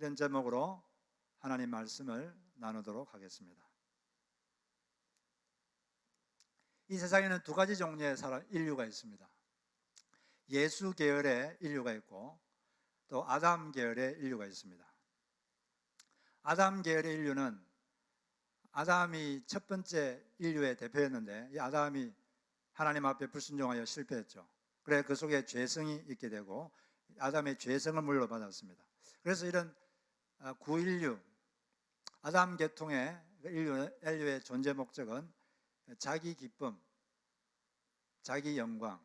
이런 제목으로 하나님 말씀을 나누도록 하겠습니다. 이 세상에는 두 가지 종류의 인류가 있습니다. 예수 계열의 인류가 있고 또 아담 계열의 인류가 있습니다. 아담 계열의 인류는 아담이 첫 번째 인류의 대표였는데, 이 아담이 하나님 앞에 불순종하여 실패했죠. 그래 그 속에 죄성이 있게 되고 아담의 죄성을 물려받았습니다. 그래서 이런 구인류, 아담 계통의 인류의 존재 목적은 자기 기쁨, 자기 영광,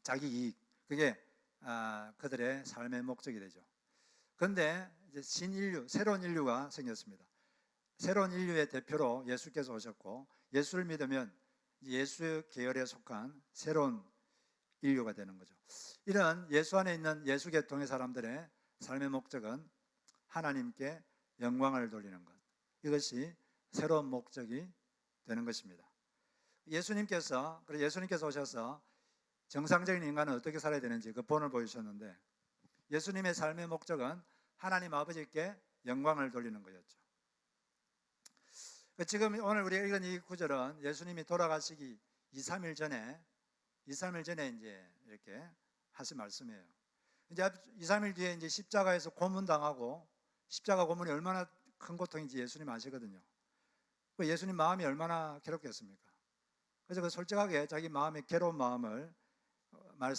자기 이익, 그게 그들의 삶의 목적이 되죠. 그런데 이제 신인류, 새로운 인류가 생겼습니다. 새로운 인류의 대표로 예수께서 오셨고, 예수를 믿으면 예수 계열에 속한 새로운 인류가 되는 거죠. 이런 예수 안에 있는 예수 계통의 사람들의 삶의 목적은 하나님께 영광을 돌리는 것, 이것이 새로운 목적이 되는 것입니다. 예수님께서 오셔서 정상적인 인간은 어떻게 살아야 되는지 그 본을 보여주셨는데, 예수님의 삶의 목적은 하나님 아버지께 영광을 돌리는 거였죠. 지금 오늘 우리가 읽은 이 구절은 예수님이 돌아가시기 2, 3일 전에 이제 이렇게 하신 말씀이에요. 이제 2, 3일 뒤에 이제 십자가에서 고문당하고, 십자가 고문이 얼마나 큰 고통인지 예수님 아시거든요. 예수님 마음이 얼마나 괴롭겠습니까? 그래서 솔직하게 자기 마음의 괴로운 마음을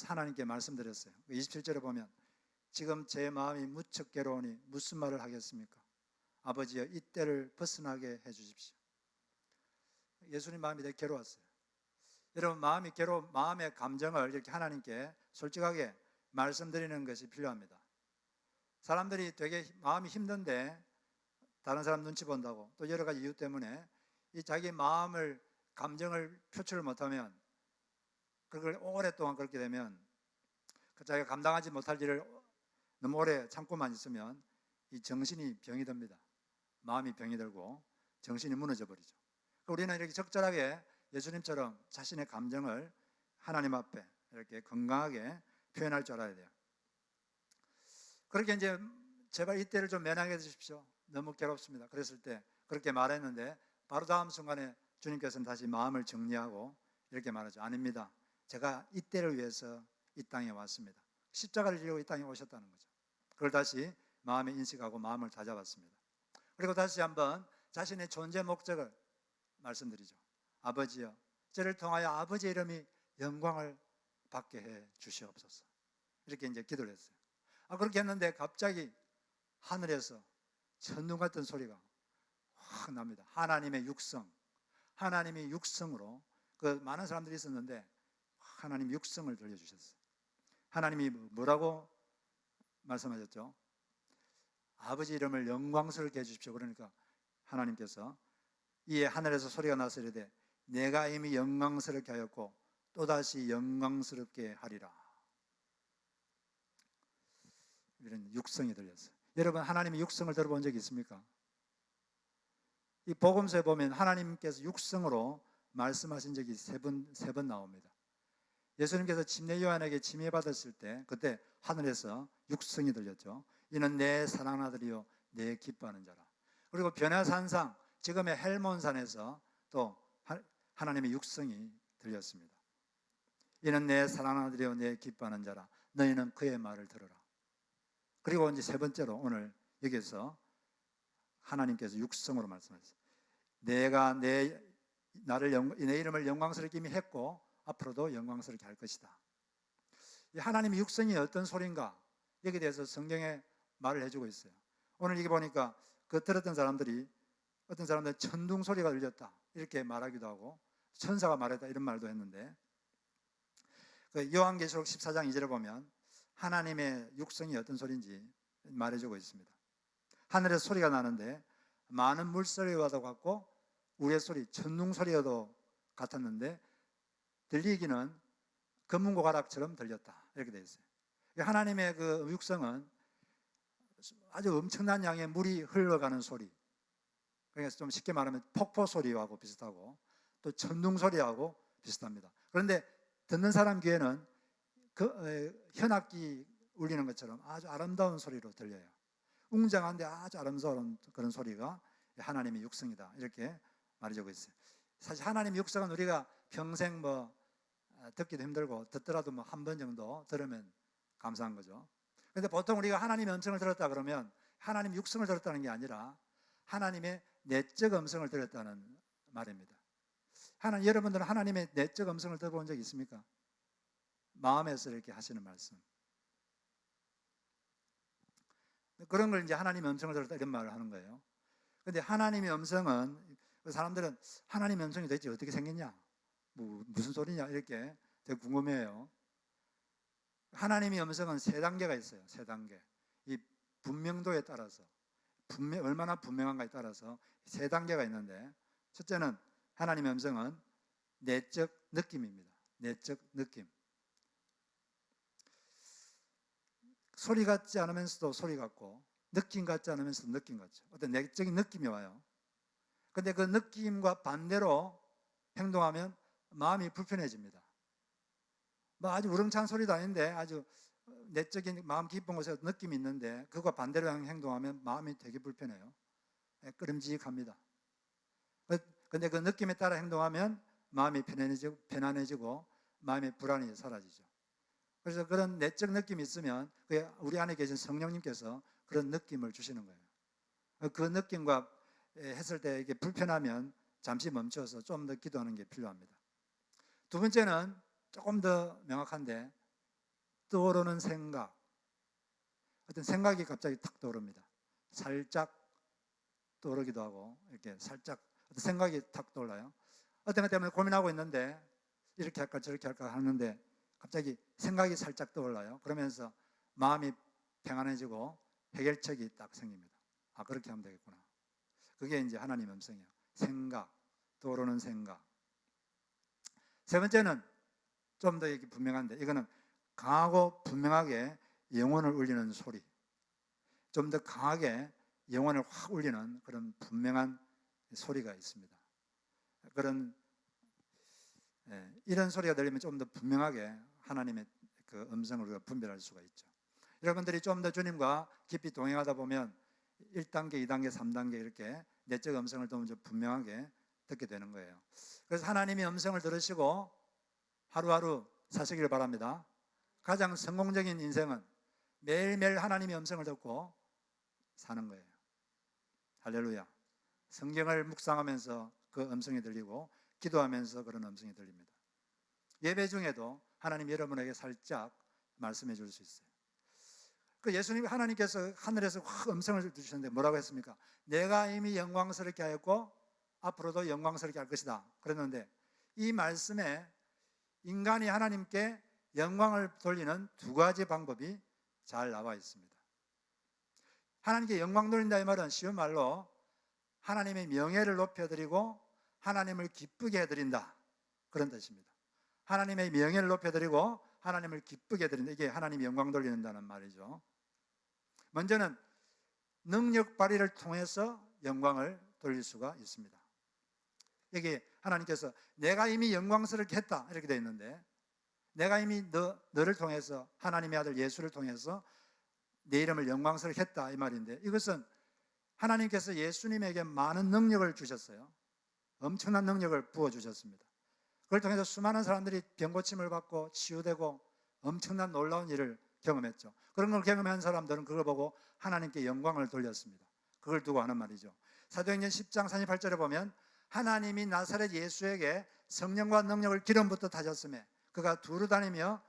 하나님께 말씀드렸어요. 27절에 보면 지금 제 마음이 무척 괴로우니 무슨 말을 하겠습니까? 아버지여 이 때를 벗어나게 해주십시오. 예수님 마음이 되게 괴로웠어요. 여러분 마음의 감정을 이렇게 하나님께 솔직하게 말씀드리는 것이 필요합니다. 사람들이 되게 마음이 힘든데 다른 사람 눈치 본다고 또 여러 가지 이유 때문에 이 자기 마음을 감정을 표출을 못하면, 그걸 오랫동안 그렇게 되면 자기가 감당하지 못할 일을 너무 오래 참고만 있으면 이 정신이 병이 듭니다. 마음이 병이 들고 정신이 무너져 버리죠. 우리는 이렇게 적절하게 예수님처럼 자신의 감정을 하나님 앞에 이렇게 건강하게 표현할 줄 알아야 돼요. 그렇게 이제 제발 이때를 좀 면하게 해주십시오. 너무 괴롭습니다. 그랬을 때 그렇게 말했는데 바로 다음 순간에 주님께서는 다시 마음을 정리하고 이렇게 말하죠. 아닙니다. 제가 이때를 위해서 이 땅에 왔습니다. 십자가를 지고 이 땅에 오셨다는 거죠. 그걸 다시 마음에 인식하고 마음을 다잡았습니다. 그리고 다시 한번 자신의 존재 목적을 말씀드리죠. 아버지여, 저를 통하여 아버지의 이름이 영광을 받게 해 주시옵소서. 이렇게 이제 기도를 했어요. 그렇게 했는데 갑자기 하늘에서 천둥 같은 소리가 확 납니다. 하나님이 육성으로 그 많은 사람들이 있었는데 하나님 육성을 들려주셨어요. 하나님이 뭐라고 말씀하셨죠? 아버지 이름을 영광스럽게 해주십시오. 그러니까 하나님께서 이에 하늘에서 소리가 나서 이르되 내가 이미 영광스럽게 하였고 또다시 영광스럽게 하리라. 이런 육성이 들렸어요. 여러분 하나님의 육성을 들어본 적이 있습니까? 이 복음서에 보면 하나님께서 육성으로 말씀하신 적이 세 번 나옵니다. 예수님께서 침례 요한에게 침례 받았을 때 그때 하늘에서 육성이 들렸죠. 이는 내 사랑하는 아들이요 내 기뻐하는 자라. 그리고 변화산상 지금의 헬몬산에서 또 하나님의 육성이 들렸습니다. 이는 내 사랑하는 아들이요 내 기뻐하는 자라. 너희는 그의 말을 들으라. 그리고 이제 세 번째로 오늘 여기서 하나님께서 육성으로 말씀하셨어요. 내가 내 이름을 영광스럽게 이미 했고 앞으로도 영광스럽게 할 것이다. 이 하나님의 육성이 어떤 소리인가 여기에 대해서 성경에 말을 해주고 있어요. 오늘 여기 보니까 그 들었던 사람들이 어떤 사람들은 천둥 소리가 들렸다 이렇게 말하기도 하고 천사가 말했다 이런 말도 했는데, 그 요한계시록 14장 2절에 보면 하나님의 육성이 어떤 소리인지 말해주고 있습니다. 하늘에서 소리가 나는데 많은 물소리와도 같고 우레 소리, 천둥 소리와도 같았는데 들리기는 검은고 가락처럼 들렸다 이렇게 되어 있어요. 하나님의 그 육성은 아주 엄청난 양의 물이 흘러가는 소리, 그러니까 좀 쉽게 말하면 폭포 소리하고 비슷하고 또 천둥 소리하고 비슷합니다. 그런데 듣는 사람 귀에는 그 현악기 울리는 것처럼 아주 아름다운 소리로 들려요. 웅장한데 아주 아름다운 그런 소리가 하나님의 육성이다, 이렇게 말해주고 있어요. 사실 하나님의 육성은 우리가 평생 듣기도 힘들고, 듣더라도 한 번 정도 들으면 감사한 거죠. 그런데 보통 우리가 하나님의 음성을 들었다 그러면 하나님의 육성을 들었다는 게 아니라 하나님의 내적 음성을 들었다는 말입니다. 여러분들은 하나님의 내적 음성을 들어본 적 있습니까? 마음에서 이렇게 하시는 말씀. 그런 걸 이제 하나님의 음성을 들었다, 이런 말을 하는 거예요. 그런데 하나님의 음성은, 사람들은 하나님의 음성이 도대체 어떻게 생겼냐, 무슨 소리냐, 이렇게 되게 궁금해요. 하나님의 음성은 세 단계가 있어요. 세 단계. 이 분명도에 따라서, 얼마나 분명한가에 따라서 세 단계가 있는데, 첫째는 하나님의 음성은 내적 느낌입니다. 내적 느낌. 소리 같지 않으면서도 소리 같고, 느낌 같지 않으면서도 느낌 같죠. 어떤 내적인 느낌이 와요. 근데 그 느낌과 반대로 행동하면 마음이 불편해집니다. 아주 우렁찬 소리도 아닌데 아주 내적인 마음 깊은 곳에 느낌이 있는데 그거와 반대로 행동하면 마음이 되게 불편해요. 끄림직합니다. 근데 그 느낌에 따라 행동하면 마음이 편안해지고 마음의 불안이 사라지죠. 그래서 그런 내적 느낌이 있으면 우리 안에 계신 성령님께서 그런 느낌을 주시는 거예요. 그 느낌과 했을 때 이게 불편하면 잠시 멈춰서 좀 더 기도하는 게 필요합니다. 두 번째는 조금 더 명확한데, 떠오르는 생각. 어떤 생각이 갑자기 탁 떠오릅니다. 살짝 떠오르기도 하고, 이렇게 살짝 어떤 생각이 탁 떠올라요. 어떤 것 때문에 고민하고 있는데 이렇게 할까 저렇게 할까 하는데 갑자기 생각이 살짝 떠올라요. 그러면서 마음이 평안해지고 해결책이 딱 생깁니다. 그렇게 하면 되겠구나. 그게 이제 하나님의 음성이에요. 생각, 떠오르는 생각. 세 번째는 좀 더 이렇게 분명한데, 이거는 강하고 분명하게 영혼을 울리는 소리. 좀 더 강하게 영혼을 확 울리는 그런 분명한 소리가 있습니다. 이런 소리가 들리면 좀 더 분명하게 하나님의 그 음성을 우리가 분별할 수가 있죠. 여러분들이 좀 더 주님과 깊이 동행하다 보면 1단계, 2단계, 3단계 이렇게 내적 음성을 좀 분명하게 듣게 되는 거예요. 그래서 하나님의 음성을 들으시고 하루하루 사시길 바랍니다. 가장 성공적인 인생은 매일매일 하나님의 음성을 듣고 사는 거예요. 할렐루야. 성경을 묵상하면서 그 음성이 들리고 기도하면서 그런 음성이 들립니다. 예배 중에도 하나님 여러분에게 살짝 말씀해 줄 수 있어요. 예수님, 하나님께서 하늘에서 음성을 주셨는데 뭐라고 했습니까? 내가 이미 영광스럽게 하였고 앞으로도 영광스럽게 할 것이다 그랬는데, 이 말씀에 인간이 하나님께 영광을 돌리는 두 가지 방법이 잘 나와 있습니다. 하나님께 영광 돌린다, 이 말은 쉬운 말로 하나님의 명예를 높여드리고 하나님을 기쁘게 해드린다, 그런 뜻입니다. 하나님의 명예를 높여드리고 하나님을 기쁘게 해드린다, 이게 하나님의 영광 돌린다는 말이죠. 먼저는 능력 발휘를 통해서 영광을 돌릴 수가 있습니다. 여기 하나님께서 내가 이미 영광스럽게 했다 이렇게 되어 있는데, 내가 이미 너를 통해서, 하나님의 아들 예수를 통해서 내 이름을 영광스럽게 했다 이 말인데, 이것은 하나님께서 예수님에게 많은 능력을 주셨어요. 엄청난 능력을 부어주셨습니다. 그걸 통해서 수많은 사람들이 병고침을 받고 치유되고 엄청난 놀라운 일을 경험했죠. 그런 걸 경험한 사람들은 그걸 보고 하나님께 영광을 돌렸습니다. 그걸 두고 하는 말이죠. 사도행전 10장 38절에 보면 하나님이 나사렛 예수에게 성령과 능력을 기름부터 타셨으며 그가 두루 다니며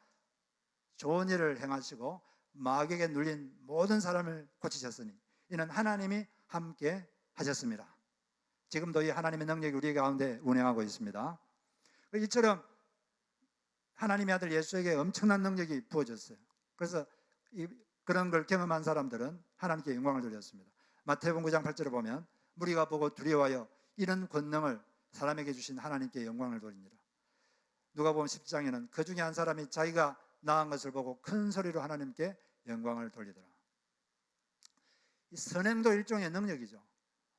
좋은 일을 행하시고 마귀에게 눌린 모든 사람을 고치셨으니 이는 하나님이 함께 하셨습니다. 지금도 이 하나님의 능력이 우리 가운데 운행하고 있습니다. 이처럼 하나님의 아들 예수에게 엄청난 능력이 부어졌어요. 그래서 그런 걸 경험한 사람들은 하나님께 영광을 돌렸습니다. 마태복음 9장 8절에 보면 무리가 보고 두려워하여 이런 권능을 사람에게 주신 하나님께 영광을 돌리니라. 누가복음 10장에는 그 중에 한 사람이 자기가 나은 것을 보고 큰 소리로 하나님께 영광을 돌리더라. 이 선행도 일종의 능력이죠.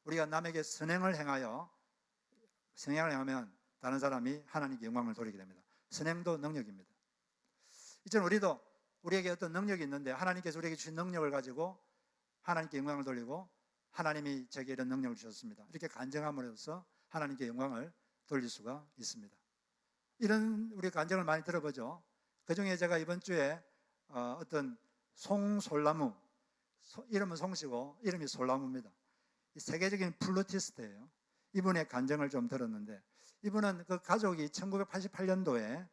우리가 남에게 선행을 행하면 다른 사람이 하나님께 영광을 돌리게 됩니다. 선행도 능력입니다. 이처럼 우리도 우리에게 어떤 능력이 있는데 하나님께서 우리에게 주신 능력을 가지고 하나님께 영광을 돌리고 하나님이 제게 이런 능력을 주셨습니다. 이렇게 간증함으로써 하나님께 영광을 돌릴 수가 있습니다. 이런 우리 간증을 많이 들어보죠. 그중에 제가 이번 주에 어떤 송솔나무, 이름은 송씨고 이름이 솔나무입니다. 세계적인 플루티스트예요. 이분의 간증을 좀 들었는데, 이분은 그 가족이 1988년도에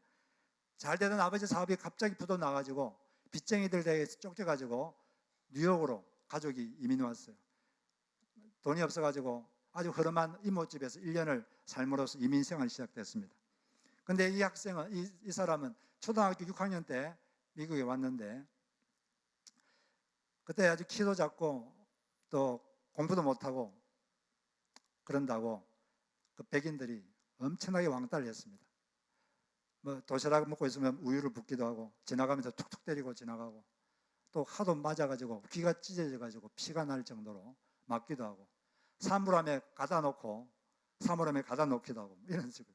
잘 되던 아버지 사업이 갑자기 부도 나가지고 빚쟁이들에게 쫓겨가지고 뉴욕으로 가족이 이민 왔어요. 돈이 없어가지고 아주 허름한 이모집에서 1년을 삶으로써 이민 생활이 시작됐습니다. 근데 이 학생은, 이 사람은 초등학교 6학년 때 미국에 왔는데, 그때 아주 키도 작고 또 공부도 못하고 그런다고 그 백인들이 엄청나게 왕따를 했습니다. 뭐 도시락 먹고 있으면 우유를 붓기도 하고, 지나가면서 툭툭 때리고 지나가고, 또 하도 맞아가지고 귀가 찢어져가지고 피가 날 정도로 맞기도 하고, 사물함에 가다 놓고 사물함에 가다 놓기도 하고, 이런 식으로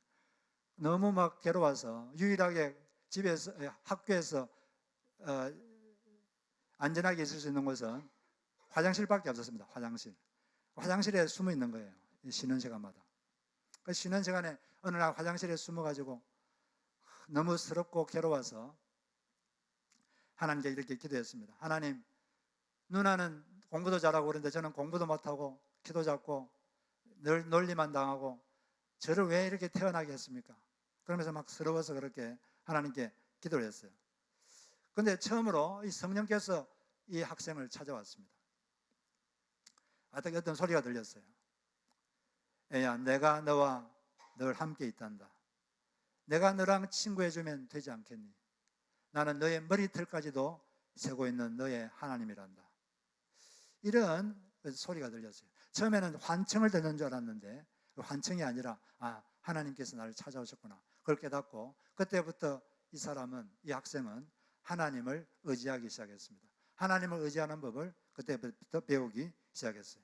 너무 막 괴로워서 유일하게 집에서, 학교에서 안전하게 있을 수 있는 곳은 화장실밖에 없었습니다. 화장실에 숨어 있는 거예요. 쉬는 시간마다. 그 쉬는 시간에 어느 날 화장실에 숨어가지고 너무 서럽고 괴로워서 하나님께 이렇게 기도했습니다. 하나님, 누나는 공부도 잘하고 그런데 저는 공부도 못하고 키도 작고 늘 놀리만 당하고 저를 왜 이렇게 태어나게 했습니까? 그러면서 막 서러워서 그렇게 하나님께 기도를 했어요. 그런데 처음으로 이 성령께서 이 학생을 찾아왔습니다. 어떤 소리가 들렸어요. 애야, 내가 너와 늘 함께 있단다. 내가 너랑 친구해주면 되지 않겠니? 나는 너의 머리털까지도 세고 있는 너의 하나님이란다. 이런 소리가 들렸어요. 처음에는 환청을 듣는 줄 알았는데 환청이 아니라 하나님께서 나를 찾아오셨구나, 그걸 깨닫고, 그때부터 이 사람은, 이 학생은 하나님을 의지하기 시작했습니다. 하나님을 의지하는 법을 그때부터 배우기 시작했어요.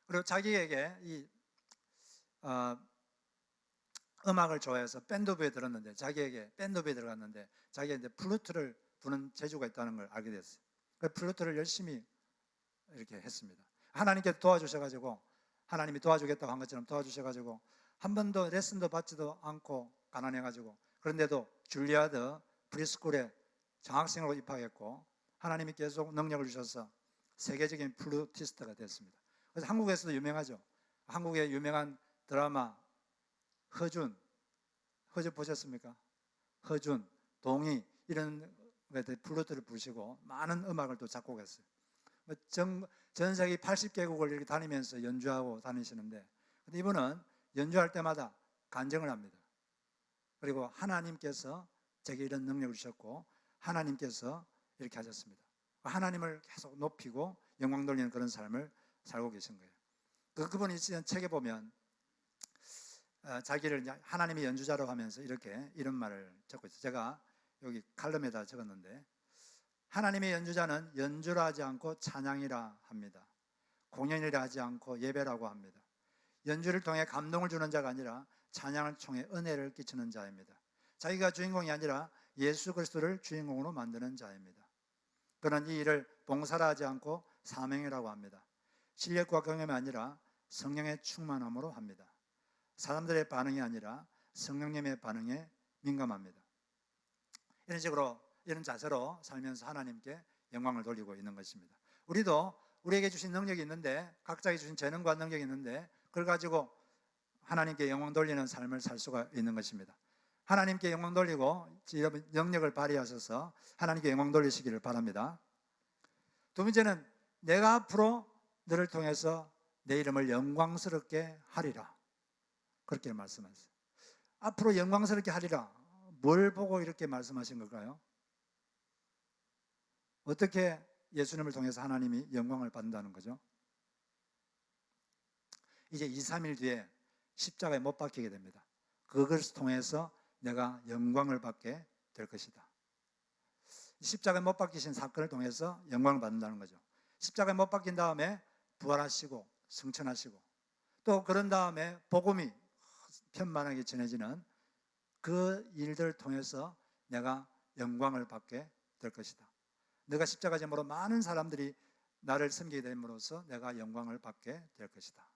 그리고 자기에게 이 음악을 좋아해서 밴드부에 들었는데, 자기에게 밴드부에 들어갔는데 자기가 플루트를 부는 재주가 있다는 걸 알게 됐어요. 그 플루트를 열심히 이렇게 했습니다. 하나님께 도와주셔가지고, 하나님이 도와주겠다고 한 것처럼 도와주셔가지고 한 번도 레슨도 받지도 않고 가난해가지고, 그런데도 줄리아드 프리스쿨에 장학생으로 입학했고 하나님이 계속 능력을 주셔서 세계적인 플루티스트가 됐습니다. 그래서 한국에서도 유명하죠. 한국의 유명한 드라마 허준 보셨습니까? 허준, 동희, 이런 플루트를 부시고 많은 음악을 또 작곡했어요. 전 세계 80개국을 이렇게 다니면서 연주하고 다니시는데, 이분은 연주할 때마다 간증을 합니다. 그리고 하나님께서 제게 이런 능력을 주셨고 하나님께서 이렇게 하셨습니다. 하나님을 계속 높이고 영광 돌리는 그런 삶을 살고 계신 거예요. 그분이 쓰는 책에 보면 자기를 하나님의 연주자로 하면서 이렇게 이런 말을 적고 있어요. 제가 여기 칼럼에다 적었는데, 하나님의 연주자는 연주라 하지 않고 찬양이라 합니다. 공연이라 하지 않고 예배라고 합니다. 연주를 통해 감동을 주는 자가 아니라 찬양을 통해 은혜를 끼치는 자입니다. 자기가 주인공이 아니라 예수 그리스도를 주인공으로 만드는 자입니다. 그는 이 일을 봉사라 하지 않고 사명이라고 합니다. 실력과 경험이 아니라 성령의 충만함으로 합니다. 사람들의 반응이 아니라 성령님의 반응에 민감합니다. 이런 식으로, 이런 자세로 살면서 하나님께 영광을 돌리고 있는 것입니다. 우리도 우리에게 주신 능력이 있는데, 각자에게 주신 재능과 능력이 있는데 그걸 가지고 하나님께 영광 돌리는 삶을 살 수가 있는 것입니다. 하나님께 영광 돌리고 여러분 능력을 발휘하셔서 하나님께 영광 돌리시기를 바랍니다. 두 번째는 내가 앞으로 너를 통해서 내 이름을 영광스럽게 하리라, 그렇게 말씀하셨어요. 앞으로 영광스럽게 하리라. 뭘 보고 이렇게 말씀하신 걸까요? 어떻게 예수님을 통해서 하나님이 영광을 받는다는 거죠? 이제 2, 3일 뒤에 십자가에 못 박히게 됩니다. 그것을 통해서 내가 영광을 받게 될 것이다. 십자가에 못 박히신 사건을 통해서 영광을 받는다는 거죠. 십자가에 못 박힌 다음에 부활하시고 승천하시고, 또 그런 다음에 복음이 편만하게 전해지는 그 일들을 통해서 내가 영광을 받게 될 것이다. 내가 십자가 제물로 많은 사람들이 나를 섬기게 됨으로써 내가 영광을 받게 될 것이다.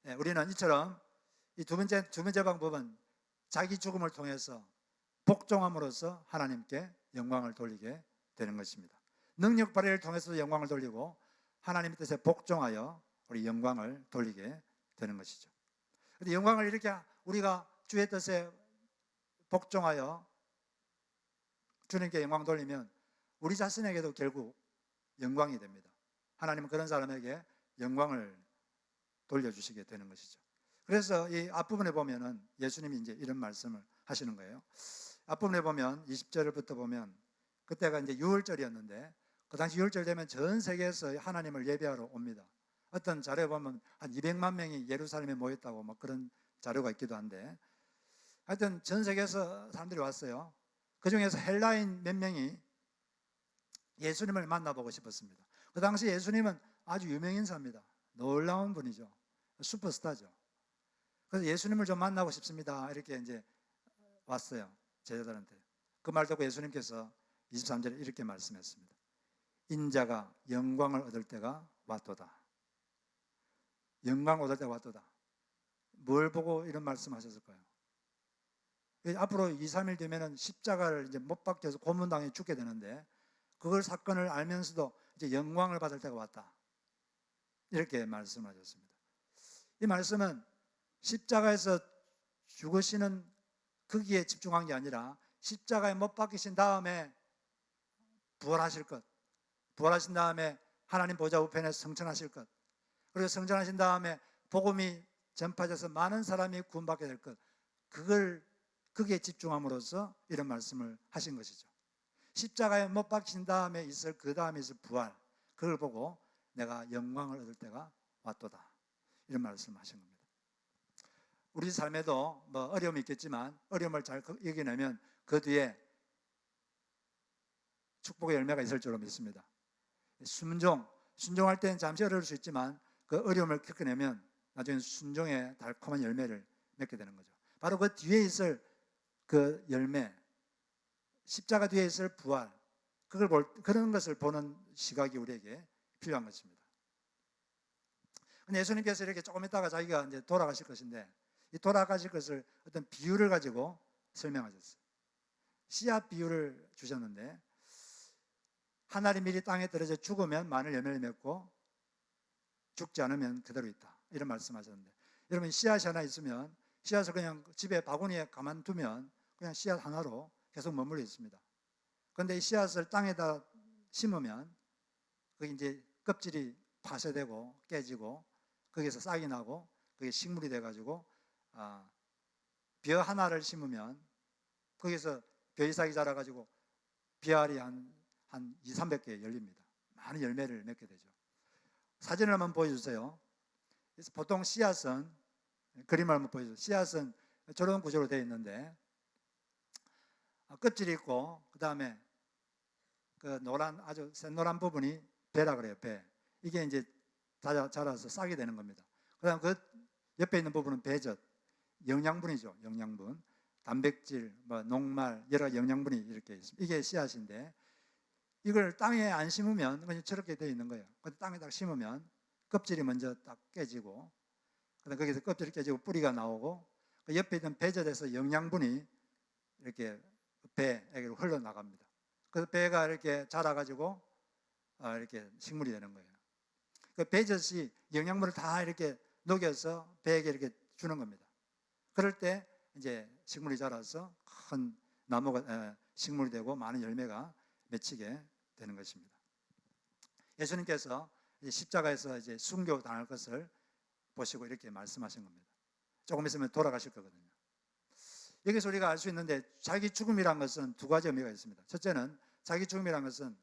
네, 우리는 이처럼 이 두 번째 방법은 자기 죽음을 통해서 복종함으로써 하나님께 영광을 돌리게 되는 것입니다. 능력 발휘를 통해서 영광을 돌리고 하나님의 뜻에 복종하여 우리 영광을 돌리게 되는 것이죠. 그런데 영광을 이렇게 우리가 주의 뜻에 복종하여 주님께 영광 돌리면 우리 자신에게도 결국 영광이 됩니다. 하나님은 그런 사람에게 영광을 돌려주시게 되는 것이죠. 그래서 이 앞부분에 보면은 예수님이 이제 이런 말씀을 하시는 거예요. 앞부분에 보면 20절부터 보면 그때가 이제 유월절이었는데 그 당시 유월절 되면 전 세계에서 하나님을 예배하러 옵니다. 어떤 자료에 보면 한 200만 명이 예루살렘에 모였다고 막 그런 자료가 있기도 한데 하여튼 전 세계에서 사람들이 왔어요. 그 중에서 헬라인 몇 명이 예수님을 만나보고 싶었습니다. 그 당시 예수님은 아주 유명인사입니다. 놀라운 분이죠. 슈퍼스타죠. 그래서 예수님을 좀 만나고 싶습니다. 이렇게 이제 왔어요. 제자들한테. 그 말 듣고 예수님께서 23절에 이렇게 말씀했습니다. 인자가 영광을 얻을 때가 왔도다. 영광 얻을 때가 왔도다. 뭘 보고 이런 말씀하셨을까요? 앞으로 2, 3일 되면은 십자가를 이제 못 박혀서 고문당해 죽게 되는데 그걸 사건을 알면서도 이제 영광을 받을 때가 왔다. 이렇게 말씀하셨습니다. 이 말씀은 십자가에서 죽으시는 거기에 집중한 게 아니라 십자가에 못 박히신 다음에 부활하실 것, 부활하신 다음에 하나님 보좌 우편에 성천하실 것, 그리고 성천하신 다음에 복음이 전파돼서 많은 사람이 구원받게 될 것, 거기에 집중함으로써 이런 말씀을 하신 것이죠. 십자가에 못 박힌 다음에 있을 그 다음에 있을 부활, 그걸 보고 내가 영광을 얻을 때가 왔도다. 이런 말씀을 하신 겁니다. 우리 삶에도 뭐 어려움이 있겠지만 어려움을 잘 이겨내면 그 뒤에 축복의 열매가 있을 줄로 믿습니다. 순종할 때는 잠시 어려울 수 있지만 그 어려움을 겪어내면 나중에 순종의 달콤한 열매를 맺게 되는 거죠. 바로 그 뒤에 있을 그 열매, 십자가 뒤에 있을 부활, 그런 것을 보는 시각이 우리에게 필요한 것입니다. 근데 예수님께서 이렇게 조금 있다가 자기가 이제 돌아가실 것인데 이 돌아가실 것을 어떤 비유를 가지고 설명하셨어요. 씨앗 비유를 주셨는데 한 알이 미리 땅에 떨어져 죽으면 많은 열매를 맺고 죽지 않으면 그대로 있다. 이런 말씀하셨는데 여러분 씨앗이 하나 있으면 씨앗을 그냥 집에 바구니에 가만두면 그냥 씨앗 하나로 계속 머물러 있습니다. 그런데 이 씨앗을 땅에다 심으면 그게 이제 껍질이 파쇄되고 깨지고 거기서 싹이 나고 그게 식물이 돼가지고 벼 하나를 심으면 거기서 벼이삭이 자라가지고 벼알이 한 2, 300개 열립니다. 많은 열매를 맺게 되죠. 사진을 한번 보여주세요. 그래서 보통 씨앗은 그림을 한번 보여주세요. 씨앗은 저런 구조로 되어 있는데 껍질이 있고 그 다음에 그 노란 아주 샛노란 부분이 배라 그래요. 배. 이게 이제 자라서 싹이 되는 겁니다. 그 다음 그 옆에 있는 부분은 배젖, 영양분이죠. 영양분, 단백질, 녹말 여러 가지 영양분이 이렇게 있습니다. 이게 씨앗인데 이걸 땅에 안 심으면 그냥 저렇게 되어 있는 거예요. 근데 땅에 딱 심으면 껍질이 먼저 딱 깨지고 그다음 거기서 껍질이 깨지고 뿌리가 나오고 그 옆에 있는 배젖에서 영양분이 이렇게 배에게로 흘러나갑니다. 그래서 배가 이렇게 자라가지고 이렇게 식물이 되는 거예요. 그 배젖이 영양분을 다 이렇게 녹여서 배에게 이렇게 주는 겁니다. 그럴 때 이제 식물이 자라서 큰 나무가 식물이 되고 많은 열매가 맺히게 되는 것입니다. 예수님께서 십자가에서 이제 순교 당할 것을 보시고 이렇게 말씀하신 겁니다. 조금 있으면 돌아가실 거거든요. 여기서 우리가 알 수 있는데 자기 죽음이란 것은 두 가지 의미가 있습니다. 첫째는 자기 죽음이란 것은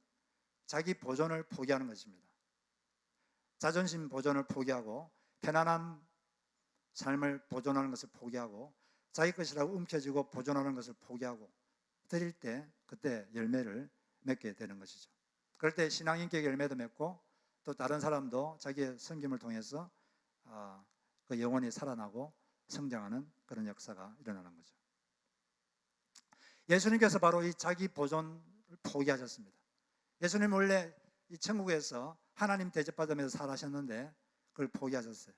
자기 보존을 포기하는 것입니다. 자존심 보존을 포기하고 편안한 삶을 보존하는 것을 포기하고 자기 것이라고 움켜쥐고 보존하는 것을 포기하고 드릴 때 그때 열매를 맺게 되는 것이죠. 그럴 때 신앙인격의 열매도 맺고 또 다른 사람도 자기의 섬김을 통해서 그 영혼이 살아나고 성장하는 그런 역사가 일어나는 거죠. 예수님께서 바로 이 자기 보존을 포기하셨습니다. 예수님 원래 이 천국에서 하나님 대접받으면서 살아셨는데 그걸 포기하셨어요.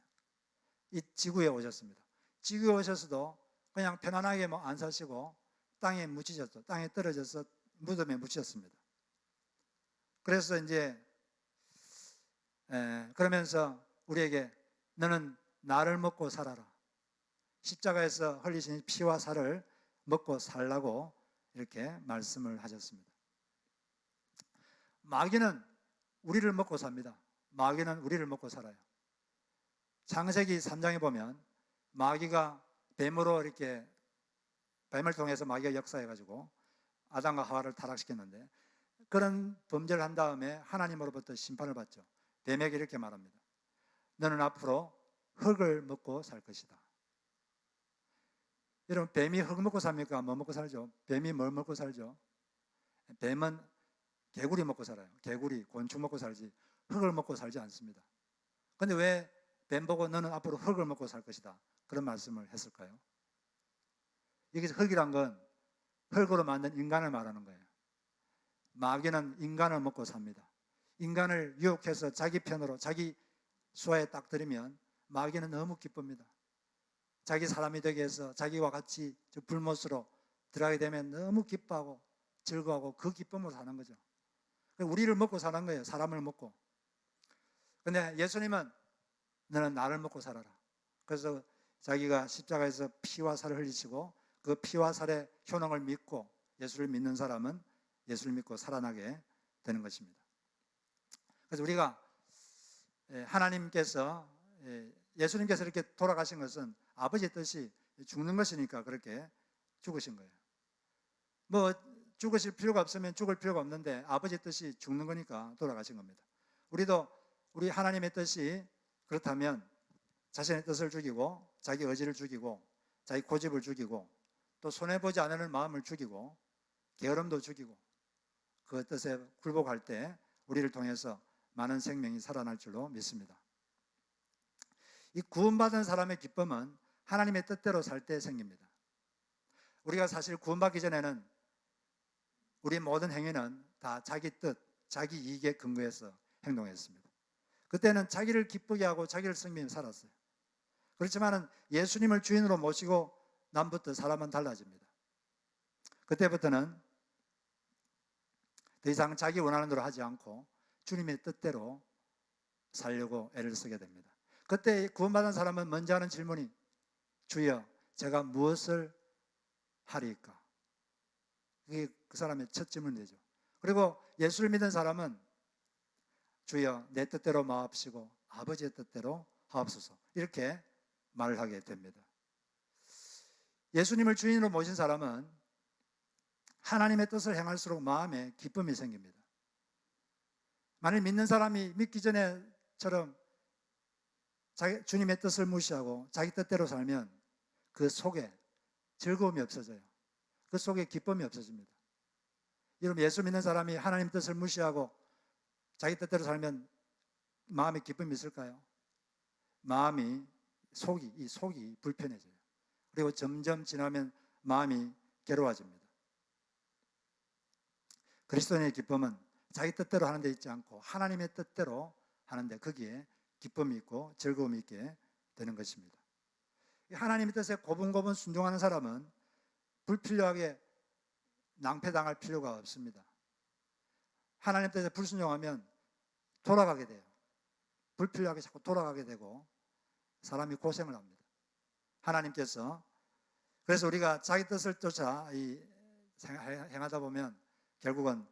이 지구에 오셨습니다. 지구에 오셔서도 그냥 편안하게 뭐 안 사시고 땅에 묻히셨죠. 땅에 떨어져서 무덤에 묻히셨습니다. 그래서 이제 그러면서 우리에게 너는 나를 먹고 살아라. 십자가에서 흘리신 피와 살을 먹고 살라고 이렇게 말씀을 하셨습니다. 마귀는 우리를 먹고 삽니다. 마귀는 우리를 먹고 살아요. 창세기 3장에 보면 마귀가 뱀으로 이렇게 뱀을 통해서 마귀가 역사해가지고 아담과 하와를 타락시켰는데 그런 범죄를 한 다음에 하나님으로부터 심판을 받죠. 뱀에게 이렇게 말합니다. 너는 앞으로 흙을 먹고 살 것이다. 여러분 뱀이 흙 먹고 삽니까? 뭐 먹고 살죠? 뱀이 뭘 먹고 살죠? 뱀은 개구리 먹고 살아요. 개구리, 곤충 먹고 살지 흙을 먹고 살지 않습니다. 그런데 왜 뱀 보고 너는 앞으로 흙을 먹고 살 것이다 그런 말씀을 했을까요? 여기서 흙이란 건 흙으로 만든 인간을 말하는 거예요. 마귀는 인간을 먹고 삽니다. 인간을 유혹해서 자기 편으로 자기 수하에 딱 들이면 마귀는 너무 기쁩니다. 자기 사람이 되게 해서 자기와 같이 불못으로 들어가게 되면 너무 기뻐하고 즐거워하고 그 기쁨으로 사는 거죠. 우리를 먹고 사는 거예요. 사람을 먹고. 근데 예수님은 너는 나를 먹고 살아라. 그래서 자기가 십자가에서 피와 살을 흘리시고 그 피와 살의 효능을 믿고 예수를 믿는 사람은 예수를 믿고 살아나게 되는 것입니다. 그래서 우리가 하나님께서 예수님께서 이렇게 돌아가신 것은 아버지의 뜻이 죽는 것이니까 그렇게 죽으신 거예요. 뭐 죽으실 필요가 없으면 죽을 필요가 없는데 아버지의 뜻이 죽는 거니까 돌아가신 겁니다. 우리도 우리 하나님의 뜻이 그렇다면 자신의 뜻을 죽이고 자기 의지를 죽이고 자기 고집을 죽이고 또 손해보지 않으려는 마음을 죽이고 게으름도 죽이고 그 뜻에 굴복할 때 우리를 통해서 많은 생명이 살아날 줄로 믿습니다. 이 구원받은 사람의 기쁨은 하나님의 뜻대로 살 때 생깁니다. 우리가 사실 구원받기 전에는 우리 모든 행위는 다 자기 뜻, 자기 이익에 근거해서 행동했습니다. 그때는 자기를 기쁘게 하고 자기를 섬기며 살았어요. 그렇지만 예수님을 주인으로 모시고 남부터 사람은 달라집니다. 그때부터는 더 이상 자기 원하는 대로 하지 않고 주님의 뜻대로 살려고 애를 쓰게 됩니다. 그때 구원받은 사람은 먼저 하는 질문이 주여 제가 무엇을 하리까? 그게 그 사람의 첫 질문이죠. 그리고 예수를 믿는 사람은 주여 내 뜻대로 마옵시고 아버지의 뜻대로 하옵소서 이렇게 말을 하게 됩니다. 예수님을 주인으로 모신 사람은 하나님의 뜻을 행할수록 마음에 기쁨이 생깁니다. 만일 믿는 사람이 믿기 전에처럼 주님의 뜻을 무시하고 자기 뜻대로 살면 그 속에 즐거움이 없어져요. 그 속에 기쁨이 없어집니다. 여러분 예수 믿는 사람이 하나님 뜻을 무시하고 자기 뜻대로 살면 마음에 기쁨이 있을까요? 마음이 속이 불편해져요. 그리고 점점 지나면 마음이 괴로워집니다. 그리스도인의 기쁨은 자기 뜻대로 하는 데 있지 않고 하나님의 뜻대로 하는데 거기에 기쁨이 있고 즐거움이 있게 되는 것입니다. 하나님의 뜻에 고분고분 순종하는 사람은 불필요하게 낭패당할 필요가 없습니다. 하나님 뜻에 불순종하면 돌아가게 돼요. 불필요하게 자꾸 돌아가게 되고 사람이 고생을 합니다. 하나님께서 그래서 우리가 자기 뜻을 쫓아 행하다 보면 결국은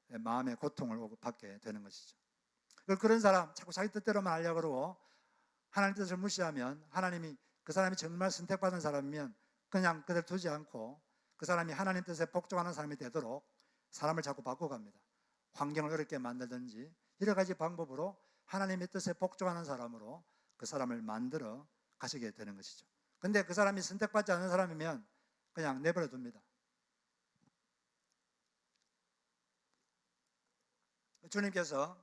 마음의 고통을 받게 되는 것이죠. 그런 사람 자꾸 자기 뜻대로만 하려고 그러고 하나님 뜻을 무시하면 하나님이 그 사람이 정말 선택받은 사람이면 그냥 그대로 두지 않고 그 사람이 하나님 뜻에 복종하는 사람이 되도록 사람을 자꾸 바꿔갑니다. 환경을 어렵게 만들든지 여러 가지 방법으로 하나님의 뜻에 복종하는 사람으로 그 사람을 만들어 가시게 되는 것이죠. 근데 그 사람이 선택받지 않는 사람이면 그냥 내버려 둡니다. 주님께서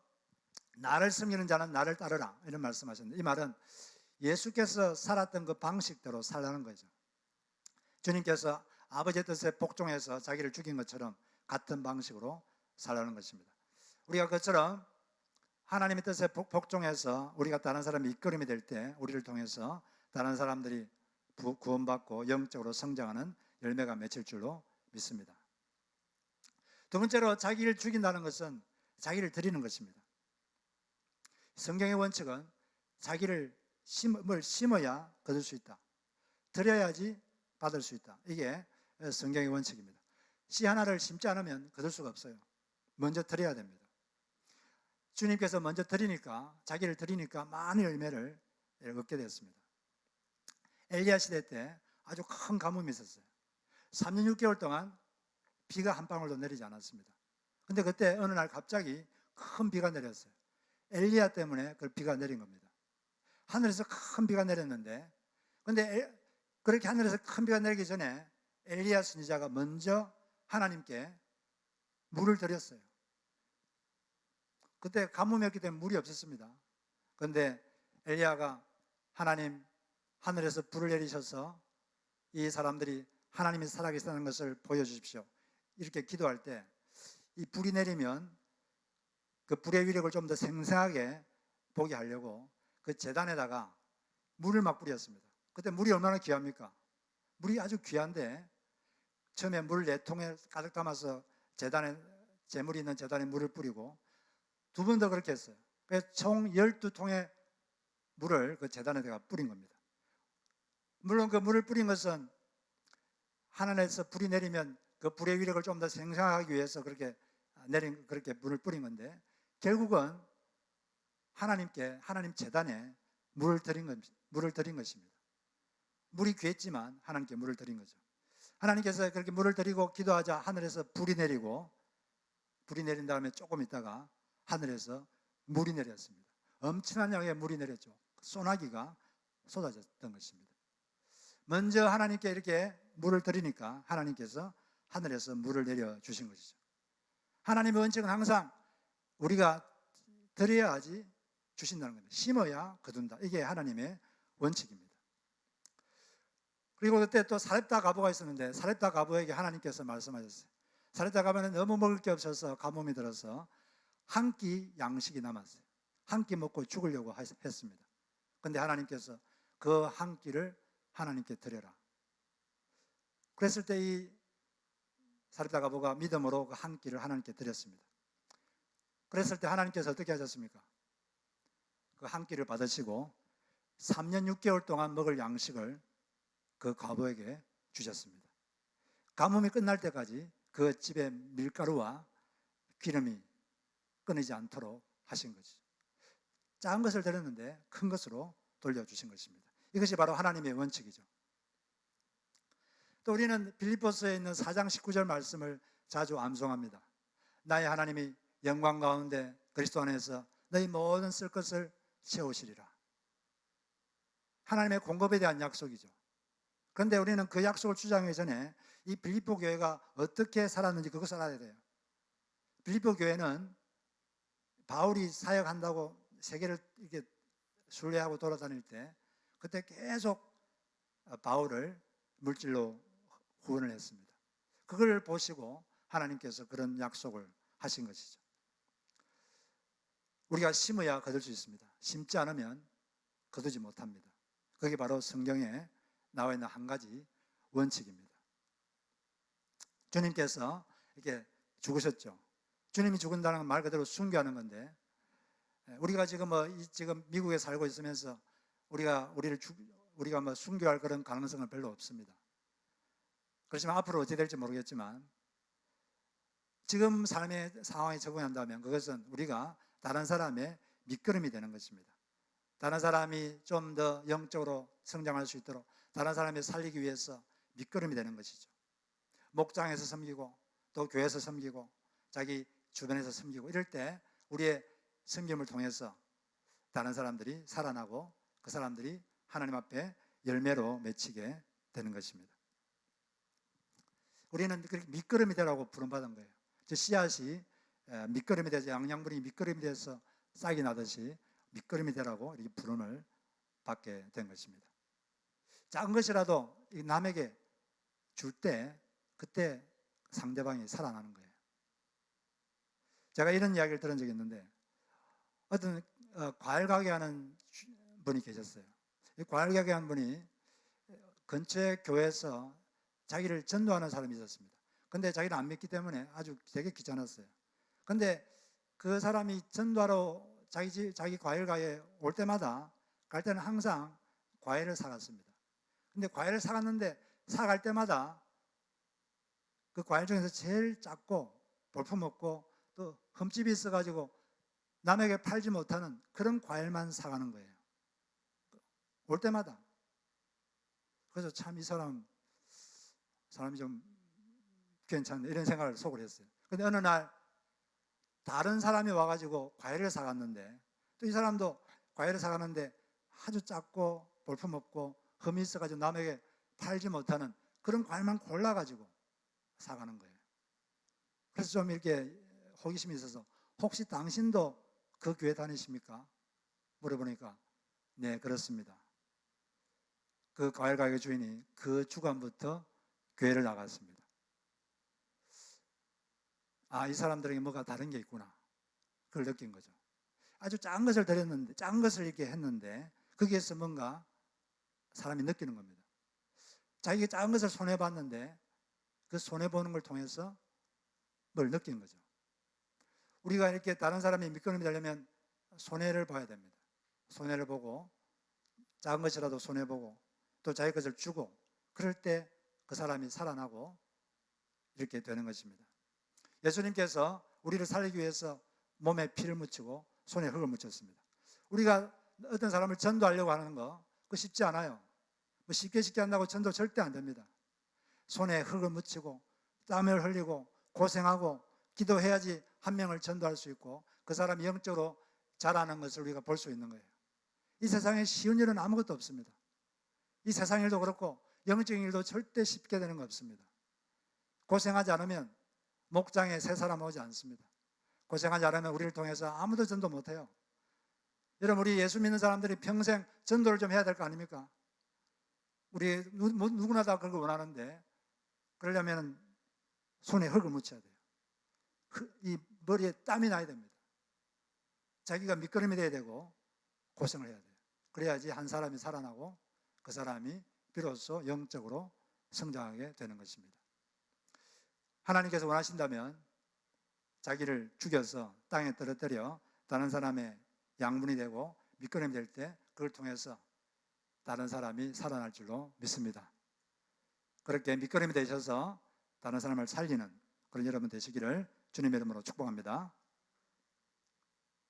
나를 섬기는 자는 나를 따르라 이런 말씀하셨는데 이 말은 예수께서 살았던 그 방식대로 살라는 거죠. 주님께서 아버지의 뜻에 복종해서 자기를 죽인 것처럼 같은 방식으로 살라는 것입니다. 우리가 그처럼 하나님의 뜻에 복종해서 우리가 다른 사람의 이끌림이 될 때 우리를 통해서 다른 사람들이 구원받고 영적으로 성장하는 열매가 맺힐 줄로 믿습니다. 두 번째로 자기를 죽인다는 것은 자기를 드리는 것입니다. 성경의 원칙은 자기를 심어야 거둘 수 있다. 드려야지 받을 수 있다. 이게 성경의 원칙입니다. 씨 하나를 심지 않으면 거둘 수가 없어요. 먼저 드려야 됩니다. 주님께서 먼저 드리니까, 자기를 드리니까 많은 열매를 얻게 됐습니다. 엘리야 시대 때 아주 큰 가뭄이 있었어요. 3년 6개월 동안 비가 한 방울도 내리지 않았습니다. 근데 그때 어느 날 갑자기 큰 비가 내렸어요. 엘리야 때문에 그 비가 내린 겁니다. 하늘에서 큰 비가 내렸는데, 근데 그렇게 하늘에서 큰 비가 내리기 전에 엘리야 선지자가 먼저 하나님께 물을 드렸어요. 그때 가뭄이었기 때문에 물이 없었습니다. 그런데 엘리야가 하나님, 하늘에서 불을 내리셔서 이 사람들이 하나님이 살아계시다는 것을 보여주십시오. 이렇게 기도할 때 이 불이 내리면 그 불의 위력을 좀 더 생생하게 보게 하려고 그 제단에다가 물을 막 뿌렸습니다. 그때 물이 얼마나 귀합니까? 물이 아주 귀한데 처음에 물 4통에 가득 담아서 제단에, 재물이 있는 제단에 물을 뿌리고 두 번 더 그렇게 했어요. 그래서 총 12통의 물을 그 제단에다가 뿌린 겁니다. 물론 그 물을 뿌린 것은 하늘에서 불이 내리면 그 불의 위력을 좀 더 생성하기 위해서 그렇게 물을 뿌린 건데, 결국은 하나님께, 하나님 제단에 물을 드린 것입니다. 물이 귀했지만 하나님께 물을 드린 거죠. 하나님께서 그렇게 물을 드리고 기도하자 하늘에서 불이 내리고, 불이 내린 다음에 조금 있다가 하늘에서 물이 내렸습니다. 엄청난 양의 물이 내렸죠. 소나기가 쏟아졌던 것입니다. 먼저 하나님께 이렇게 물을 드리니까 하나님께서 하늘에서 물을 내려주신 것이죠. 하나님의 원칙은 항상 우리가 드려야지 주신다는 겁니다. 심어야 거둔다. 이게 하나님의 원칙입니다. 그리고 그때 또 사렙다 가보가 있었는데, 사렙다 가보에게 하나님께서 말씀하셨어요. 사렙다 가보는 너무 먹을 게 없어서 가뭄이 들어서 한 끼 양식이 남았어요. 한 끼 먹고 죽으려고 했습니다. 그런데 하나님께서 그 한 끼를 하나님께 드려라. 그랬을 때 이 사렙다 가보가 믿음으로 그 한 끼를 하나님께 드렸습니다. 그랬을 때 하나님께서 어떻게 하셨습니까? 그 한 끼를 받으시고 3년 6개월 동안 먹을 양식을 그 과부에게 주셨습니다. 가뭄이 끝날 때까지 그 집에 밀가루와 기름이 끊이지 않도록 하신 것이죠. 작은 것을 드렸는데 큰 것으로 돌려주신 것입니다. 이것이 바로 하나님의 원칙이죠. 또 우리는 빌립보서에 있는 4장 19절 말씀을 자주 암송합니다. 나의 하나님이 영광 가운데 그리스도 안에서 너희 모든 쓸 것을 채우시리라. 하나님의 공급에 대한 약속이죠. 그런데 우리는 그 약속을 주장하기 전에 이 빌립보 교회가 어떻게 살았는지 그것을 알아야 돼요. 빌립보 교회는 바울이 사역한다고 세계를 이렇게 순례하고 돌아다닐 때 그때 계속 바울을 물질로 후원을 했습니다. 그걸 보시고 하나님께서 그런 약속을 하신 것이죠. 우리가 심어야 거둘 수 있습니다. 심지 않으면 거두지 못합니다. 그게 바로 성경에 나와 있는 한 가지 원칙입니다. 주님께서 이렇게 죽으셨죠. 주님이 죽은다는 말 그대로 순교하는 건데, 우리가 지금 미국에 살고 있으면서 우리가 순교할 그런 가능성은 별로 없습니다. 그렇지만 앞으로 어떻게 될지 모르겠지만 지금 삶의 상황에 적응한다면 그것은 우리가 다른 사람의 밑거름이 되는 것입니다. 다른 사람이 좀 더 영적으로 성장할 수 있도록 다른 사람이 살리기 위해서 밑거름이 되는 것이죠. 목장에서 섬기고 또 교회에서 섬기고 자기 주변에서 섬기고 이럴 때 우리의 섬김을 통해서 다른 사람들이 살아나고 그 사람들이 하나님 앞에 열매로 맺히게 되는 것입니다. 우리는 그렇게 밑거름이 되라고 부름받은 거예요. 씨앗이 밑거름이 돼서 양양분이 밑거름이 돼서 싹이 나듯이 밑거름이 되라고 이렇게 부름을 받게 된 것입니다. 작은 것이라도 남에게 줄 때 그때 상대방이 살아나는 거예요. 제가 이런 이야기를 들은 적이 있는데 어떤 과일 가게 하는 분이 계셨어요. 이 과일 가게 하는 분이 근처의 교회에서 자기를 전도하는 사람이 있었습니다. 근데 자기를 안 믿기 때문에 아주 되게 귀찮았어요. 근데 그 사람이 전도하러 자기 과일 가게에 올 때마다 갈 때는 항상 과일을 사갔습니다. 근데 과일을 사갔는데 사갈 때마다 그 과일 중에서 제일 작고 볼품없고 또 흠집이 있어가지고 남에게 팔지 못하는 그런 과일만 사가는 거예요. 올 때마다. 그래서 참 이 사람이 좀 괜찮네 이런 생각을 속으로 했어요. 근데 어느 날 다른 사람이 와가지고 과일을 사갔는데 또 이 사람도 과일을 사갔는데 아주 작고 볼품없고 흠이 있어가지고 남에게 팔지 못하는 그런 과일만 골라가지고 사가는 거예요. 그래서 좀 이렇게 호기심이 있어서 혹시 당신도 그 교회 다니십니까? 물어보니까 네 그렇습니다. 그 과일 가게 주인이 그 주간부터 교회를 나갔습니다. 아, 이 사람들에게 뭐가 다른 게 있구나. 그걸 느낀 거죠. 아주 작은 것을 드렸는데, 작은 것을 이렇게 했는데 거기에서 뭔가 사람이 느끼는 겁니다. 자기가 작은 것을 손해봤는데 그 손해보는 걸 통해서 뭘 느끼는 거죠. 우리가 이렇게 다른 사람이 밑거름이 되려면 손해를 봐야 됩니다. 손해를 보고 작은 것이라도 손해보고 또 자기 것을 주고 그럴 때 그 사람이 살아나고 이렇게 되는 것입니다. 예수님께서 우리를 살리기 위해서 몸에 피를 묻히고 손에 흙을 묻혔습니다. 우리가 어떤 사람을 전도하려고 하는 거 그거 쉽지 않아요. 뭐 쉽게 한다고 전도 절대 안 됩니다. 손에 흙을 묻히고 땀을 흘리고 고생하고 기도해야지 한 명을 전도할 수 있고 그 사람이 영적으로 자라는 것을 우리가 볼 수 있는 거예요. 이 세상에 쉬운 일은 아무것도 없습니다. 이 세상 일도 그렇고 영적인 일도 절대 쉽게 되는 거 없습니다. 고생하지 않으면 목장에 새 사람 오지 않습니다. 고생하지 않으면 우리를 통해서 아무도 전도 못해요. 여러분 우리 예수 믿는 사람들이 평생 전도를 좀 해야 될 거 아닙니까? 우리 누구나 다 그걸 원하는데 그러려면 손에 흙을 묻혀야 돼요. 이 머리에 땀이 나야 됩니다. 자기가 밑거름이 돼야 되고 고생을 해야 돼요. 그래야지 한 사람이 살아나고 그 사람이 비로소 영적으로 성장하게 되는 것입니다. 하나님께서 원하신다면 자기를 죽여서 땅에 떨어뜨려 다른 사람의 양분이 되고 밑거름이 될 때 그걸 통해서 다른 사람이 살아날 줄로 믿습니다. 그렇게 밑거름이 되셔서 다른 사람을 살리는 그런 여러분 되시기를 주님의 이름으로 축복합니다.